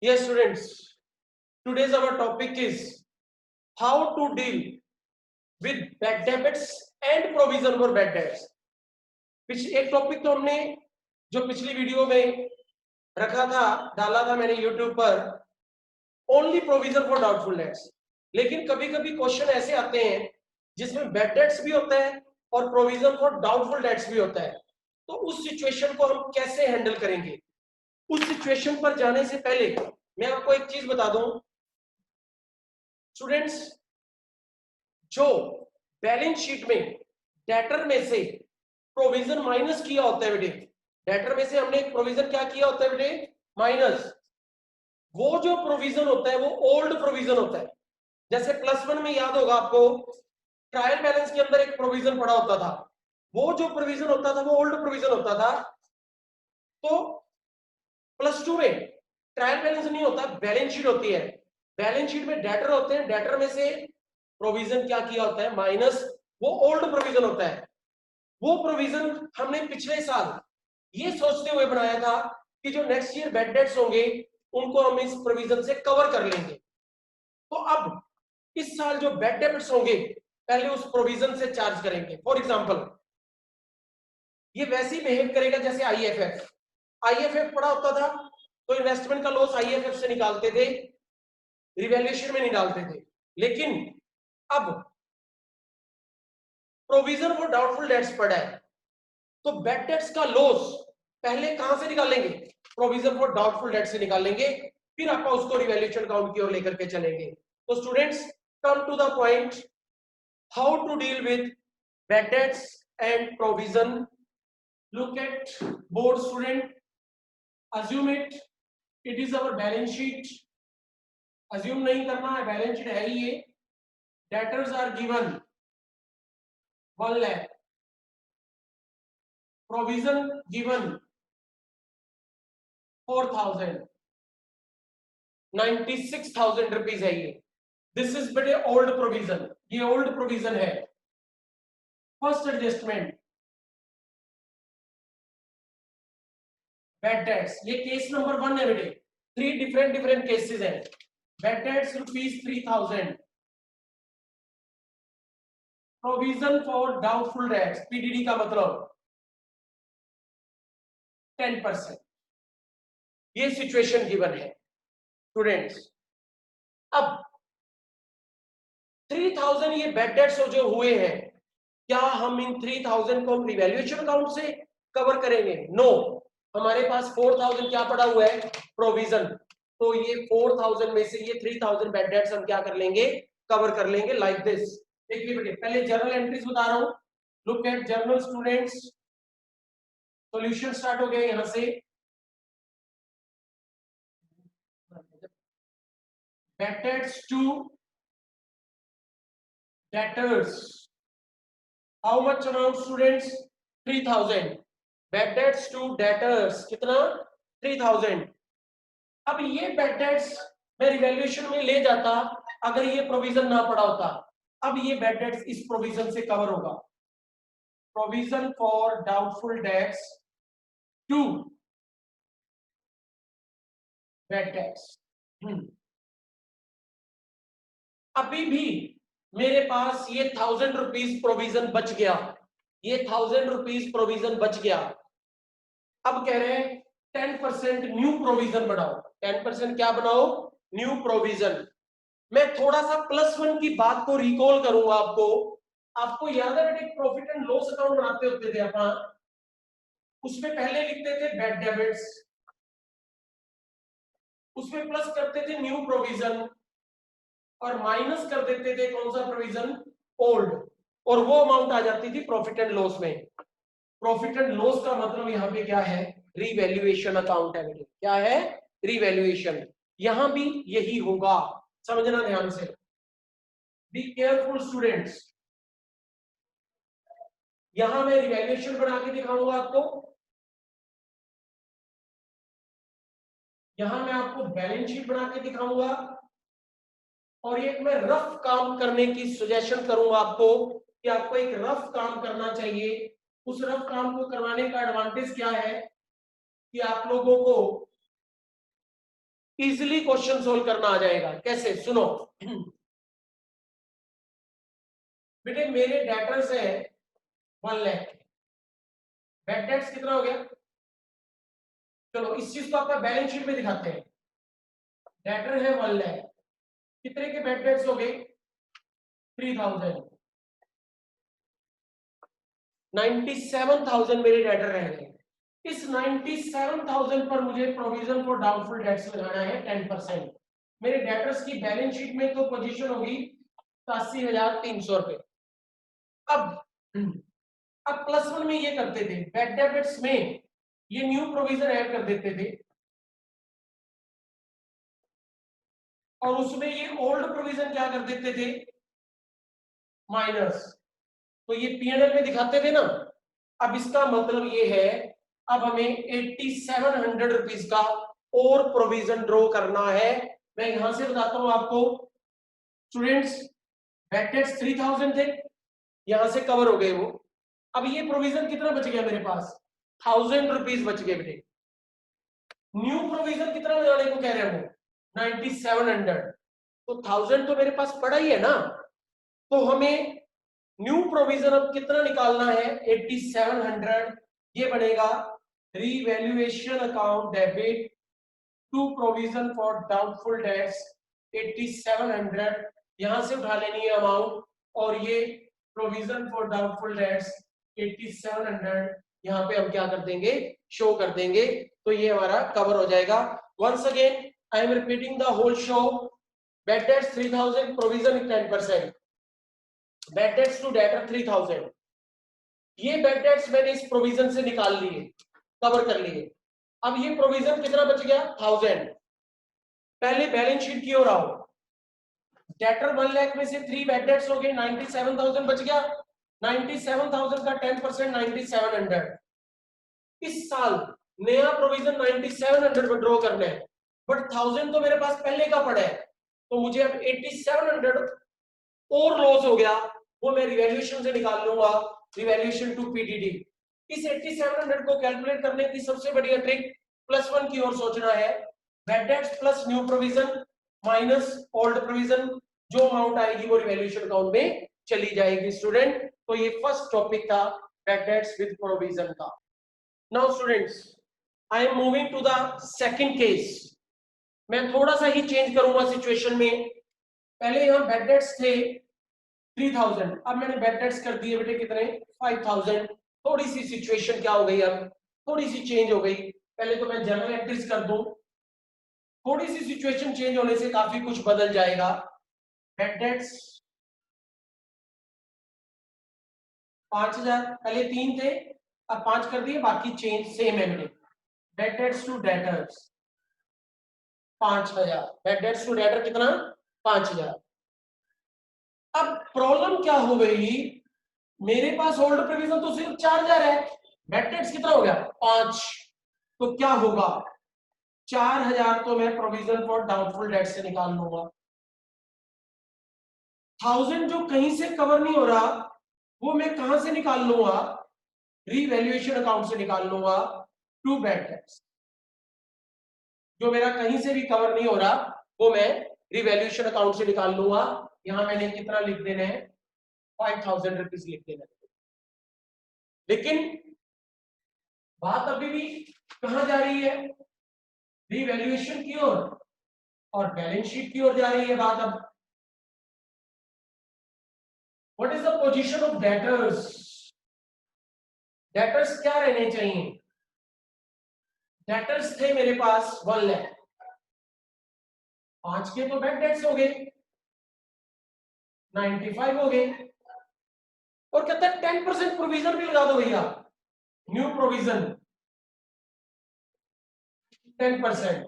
Yes, students. Today's our topic is how to deal with bad debits and provision for bad debts. एक topic तो हमने जो पिछली video में रखा था, डाला था मैंने यूट्यूब पर, only provision for doubtful dates. लेकिन कभी कभी क्वेश्चन ऐसे आते हैं जिसमें बैड डेट्स भी होता है और प्रोविजन फॉर डाउटफुल डेट्स भी होता है। तो उस सिचुएशन को हम कैसे हैंडल करेंगे? उस सिचुएशन पर जाने से पहले मैं आपको एक चीज बता दूं स्टूडेंट्स, जो बैलेंस शीट में डेटर में से प्रोविजन माइनस किया होता है बेटे, डेटर में से हमने एक प्रोविजन क्या किया होता है बेटे, माइनस। वो जो प्रोविजन होता है वो ओल्ड प्रोविजन होता है। जैसे +1 में याद होगा आपको, ट्रायल बैलेंस के अंदर एक प्रोविजन पड़ा होता था, वो जो प्रोविजन होता था वो ओल्ड प्रोविजन होता था। तो +2 में ट्रायल बैलेंस नहीं होता, बैलेंस शीट होती है। बैलेंस शीट में डेटर होते हैं, डेटर में से प्रोविजन क्या किया होता है, माइनस। वो ओल्ड प्रोविजन होता है। वो प्रोविजन हमने पिछले साल ये सोचते हुए बनाया था कि जो नेक्स्ट ईयर बैड डेट्स होंगे उनको हम इस प्रोविजन से कवर कर लेंगे। तो अब इस साल जो बैड डेट्स होंगे पहले उस प्रोविजन से चार्ज करेंगे। फॉर एग्जांपल, ये वैसे ही बिहेव करेगा जैसे आईएफएफ। आईएफएफ पड़ा होता था तो इन्वेस्टमेंट का लॉस आईएफएफ से निकालते थे, रिवैल्यूएशन में नहीं डालते थे। लेकिन अब प्रोविजन फॉर डाउटफुल डेट्स पड़ा है तो बैड डेट्स का लॉस पहले कहां से निकालेंगे, प्रोविजन फॉर डाउटफुल डेट्स से निकालेंगे, फिर आप उसको रिवैल्यूएशन अकाउंट की ओर लेकर के चलेंगे। तो students, come to the point, how to deal with bad debts and provision. Look at board student, assume it is our balance sheet। assume नहीं करना है, बैलेंस शीट है ही ये। Debtors are given 1 lakh, provision given 4,000, 96,000 rupees है ये। This is but old provision, ये old provision है। फर्स्ट एडजस्टमेंट, बैड डेट्स, ये केस नंबर 1 है बेटे। 3 डिफरेंट केसेस हैं। Bad debts ₹3,000, provision for doubtful debts, PDD का मतलब 10%। ये सिचुएशन गिवन है स्टूडेंट्स। अब 3,000 ये बैड डेट्स जो हुए हैं, क्या हम इन 3,000 को हम रिवैल्यूएशन अकाउंट से कवर करेंगे? नो, हमारे पास 4,000 क्या पड़ा हुआ है, प्रोविजन। तो ये 4,000 में से ये 3,000 बैड डेट्स हम क्या कर लेंगे, कवर कर लेंगे, लाइक दिस। देखिए बेटे, पहले जर्नल एंट्रीज बता रहा हूं। Look at journal students, solution start हो गया यहां से। Bad debts to debtors, how much amount students, 3,000। Bad debts to debtors कितना, 3,000। अब ये बैड डेट्स मैं रिवैल्यूएशन में ले जाता अगर ये प्रोविजन ना पड़ा होता। अब ये बैड डेट्स इस प्रोविजन से कवर होगा, provision for doubtful debts to bad debts. अभी भी मेरे पास ये 1,000 रुपीज प्रोविजन बच गया, ये 1,000 रुपीज प्रोविजन बच गया। अब कह रहे हैं 10% न्यू प्रोविजन बनाओ। 10% क्या बनाओ, न्यू प्रोविजन। मैं थोड़ा सा +1 की बात को रिकॉल करूंगा आपको। आपको याद है बेटे, प्रॉफिट एंड लॉस अकाउंट बनाते होते थे अपन, उसमें पहले लिखते थे बैड डेबिट्स, उसमें प्लस करते थे न्यू प्रोविजन और माइनस कर देते थे कौन सा प्रोविजन, ओल्ड, और वो अमाउंट आ जाती थी प्रॉफिट एंड लॉस में। प्रॉफिट एंड लॉस का मतलब यहाँ पे क्या है, रिवैल्यूएशन अकाउंट है बेटे। क्या है, रिवैल्यूएशन। यहां भी यही होगा, समझना ध्यान से। Be careful students. यहां मैं रिवैल्यूएशन बना के दिखाऊंगा आपको, यहां मैं आपको बैलेंस शीट बना के दिखाऊंगा, और एक मैं रफ काम करने की सजेशन करूंगा आपको कि आपको एक रफ काम करना चाहिए। उस रफ काम को करवाने का एडवांटेज क्या है कि आप लोगों को इजिली क्वेश्चन सोल्व करना आ जाएगा। कैसे, सुनो बेटे, मेरे डेटर्स है 1 लाख, बैड डेट्स कितना हो गया? चलो इस चीज को आपका बैलेंस शीट में दिखाते हैं। डेटर है 1 लाख, कितने के बैड डेट्स हो गए? 3000, 97,000 मेरे डेटर रह गए। इस 97,000 पर मुझे प्रोविजन फॉर डाउटफुल डेट्स लगाना है 10%। मेरे डेटर्स की बैलेंस शीट में तो पोजीशन होगी 87,300 रुपए। अब +1 में ये करते थे, बैड डेबिट्स में ये न्यू प्रोविजन ऐड कर देते थे और उसमें ये ओल्ड प्रोविजन क्या कर देते थे? माइनस। तो ये P&L में दिखाते थे ना। अब इसका मतलब ये है, अब हमें 8700 रुपीज का और प्रोविजन ड्रॉ करना है। मैं यहां से बताता हूं आपको स्टूडेंट्स, बैड डेट्स 3000 थे, यहां से कवर हो गए वो। अब ये प्रोविजन कितना बच गया मेरे पास? 1000 रुपीज बच गए बेटे। न्यू प्रोविजन कितना लगाने को कह रहे हैं वो? 9700। तो 1000 तो मेरे पास पड़ा ही है ना, तो हमें न्यू प्रोविजन अब कितना निकालना है? 8700। ये बनेगा revaluation account debit to provision for doubtful debts 8700। यहां से उठा लेनी है अमाउंट और ये प्रोविजन फॉर डाउटफुल डेट्स 8700 यहां पे हम क्या कर देंगे? शो कर देंगे। तो ये हमारा कवर हो जाएगा। Once again I am repeating the whole show. Bad debts 3000, provision 10%, bad debts to debtor 3000। ये बैड डेट्स मैंने इस प्रोविजन से निकाल लिए, कवर कर लिए। अब ये प्रोविजन कितना बच गया? 1000। पहले बैलेंस शीट की ओर आओ। डेटर 1 लाख में से 3 बैड डेट्स हो गए, 97,000 बच गया। 97,000 का 10% 9700। इस साल नया प्रोविजन 9700 विड्रॉ करना है, बट 1000 तो मेरे पास पहले का पड़ा है, तो मुझे अब 8700 और लॉस हो गया, वो मैं रिवैल्यूएशन से निकाल लूंगा, रिवैल्यूएशन टू पीडीडी। इस 8700 को कैलकुलेट करने की सबसे बढ़िया ट्रिक +1 की ओर सोचना है। Bad debts plus new provision minus old provision, जो अमाउंट आएगी वो रिवैल्यूएशन अकाउंट में चली जाएगी स्टूडेंट। तो ये फर्स्ट टॉपिक था बैड डेट्स विद प्रोविजन का। Now students, I am moving to the second case. मैं थोड़ा सा ही चेंज करूंगा सिचुएशन में। पहले यहां बैड डेट्स थे 3000, अब मैंने बैड डेट्स कर दिए बेटे कितने? 5000। थोड़ी सी सिचुएशन क्या हो गई, अब थोड़ी सी चेंज हो गई। पहले तो मैं जनरल एंट्रीज कर दूं, थोड़ी सी सिचुएशन चेंज होने से काफी कुछ बदल जाएगा। बैड डेट्स 5000, पहले 3 थे, अब 5 कर दिए, बाकी चेंज सेम है बेटे। Bad debts to debtors 5000, bad debts to debtor कितना? 5000। अब प्रॉब्लम क्या हो गई, मेरे पास ओल्ड प्रोविजन तो सिर्फ 4000 है, बैड डेट्स कितना हो गया? 5। तो क्या होगा? 4000 तो मैं प्रोविजन फॉर डाउटफुल डेट से निकाल लूंगा। 1000 जो कहीं से कवर नहीं हो रहा, वो मैं कहां से निकाल लूंगा? रीवैल्यूएशन अकाउंट से निकाल लूंगा टू बैड डेट्स। जो मेरा कहीं से भी कवर नहीं हो रहा, वो मैं रिवैल्यूएशन अकाउंट से निकाल लूंगा। यहां मैंने कितना लिख देना है? 5000 रुपीज लिख देना है। लेकिन बात अभी भी कहां जा रही है? रिवैल्यूएशन की ओर और बैलेंस शीट की ओर जा रही है बात। अब what is the position of debtors? Debtors क्या रहने चाहिए? डेटर्स थे मेरे पास 1 लाख, 5 के तो बैड डेट्स हो गए, 95 हो गए, और कहता है 10% प्रोविजन भी लगा दो भैया, न्यू प्रोविजन 10%।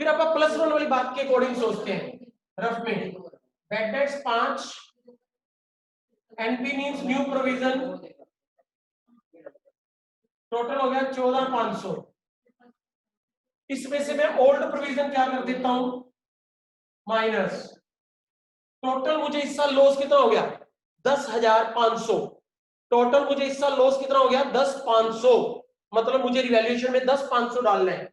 फिर आप +1 वाली बात के अकॉर्डिंग सोचते हैं रफ में। Bad debts 5, NP means new provision, total हो गया 14500। इसमें से मैं ओल्ड प्रोविजन क्या कर देता हूं? माइनस। टोटल मुझे इस साल लॉस कितना हो गया? 10,500। टोटल मुझे इस साल लॉस कितना हो गया? 10,500। मतलब मुझे रिवैल्यूएशन में 10,500 डालना है।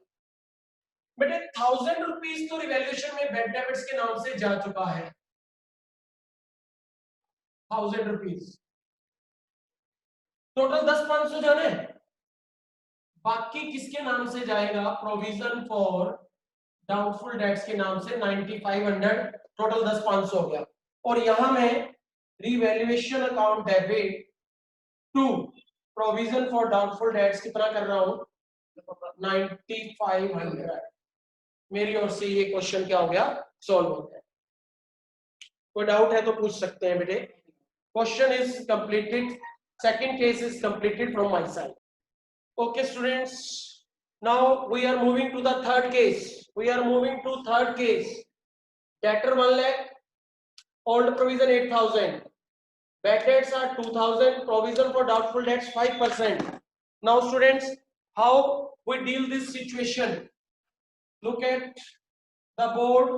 बेटे 1000 रुपीज तो रिवैल्यूएशन में बैड डेबिट्स के नाम से जा चुका है, 1000 रुपीज। टोटल 10,500 जाने, बाकी किसके नाम से जाएगा? प्रोविजन फॉर डाउटफुल डेट्स के नाम से 9500, टोटल 10,500 हो गया। और यहां में revaluation account debit to provision for doubtful debts कितना कर रहा हूं? 9500। मेरी ओर से ये क्वेश्चन क्या हो गया? सॉल्व हो गया। कोई डाउट है तो पूछ सकते हैं बेटे। Question is completed, second case is completed from my side. Okay students, now we are moving to the third case. We are moving to third case. Debtor 1 lakh, old provision 8,000, bad debts are 2,000, provision for doubtful debts 5%. Now students, how we deal this situation? Look at the board.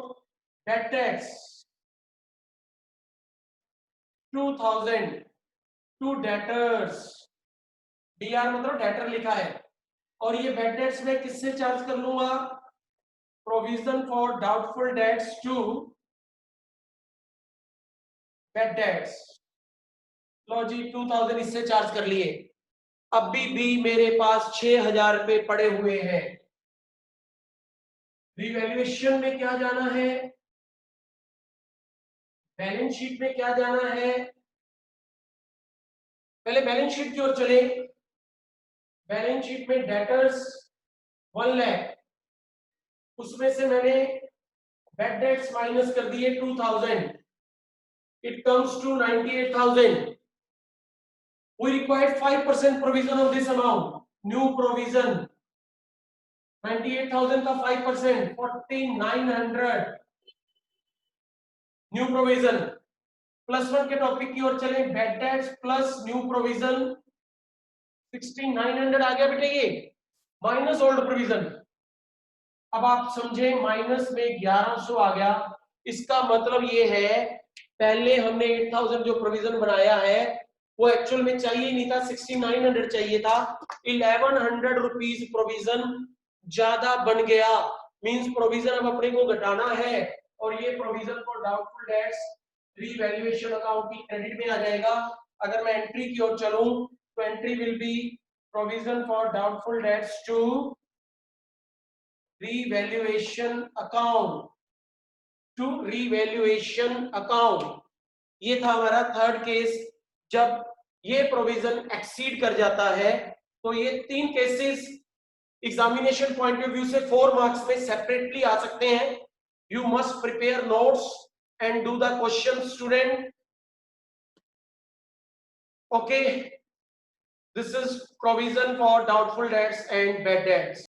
Bad debts 2,000 to debtors. DR मतलब debtor लिखा है, और ये bad dates में किससे charge कर लूंगा? Provision for doubtful debts to bad debts. लो जी 2000 इससे चार्ज कर लिए। अभी भी मेरे पास 6,000 रुपए पड़े हुए हैं। रिवैल्यूएशन में क्या जाना है? बैलेंस शीट में क्या जाना है? पहले बैलेंस शीट की ओर चले। बैलेंस शीट में डेटर्स 1 लाख, उसमें से मैंने बैड डेट्स माइनस कर दिए 2000, it comes to 98,000. We required 5% provision of this amount. New provision 98,000 का 5%, 4,900 न्यू प्रोविजन। प्लस वन के टॉपिक की ओर चले। Bad debts plus new provision 6,900 आ गया बेटे, ये माइनस ओल्ड प्रोविजन। अब आप समझे, माइनस में 1100 आ गया। इसका मतलब ये है, पहले हमने 8,000 जो प्रोविजन बनाया है वो एक्चुअल में चाहिए नहीं था, 6,900 चाहिए था। 1,100 रुपीज प्रोविजन ज्यादा बन गया। मींस प्रोविजन अब अपने को घटाना है, और ये provision for doubtful dates revaluation account की क्रेडिट में आ जाएगा। अगर मैं एंट्री की ओर चलूं तो entry will be provision for doubtful debts to revaluation account, to revaluation account. ये था हमारा थर्ड केस। जब ये प्रोविजन एक्सीड कर जाता है तो ये तीन cases examination point of view से 4 मार्क्स में सेपरेटली आ सकते हैं। You must prepare notes and do the question student. Okay, this is provision for doubtful dates and bad debts.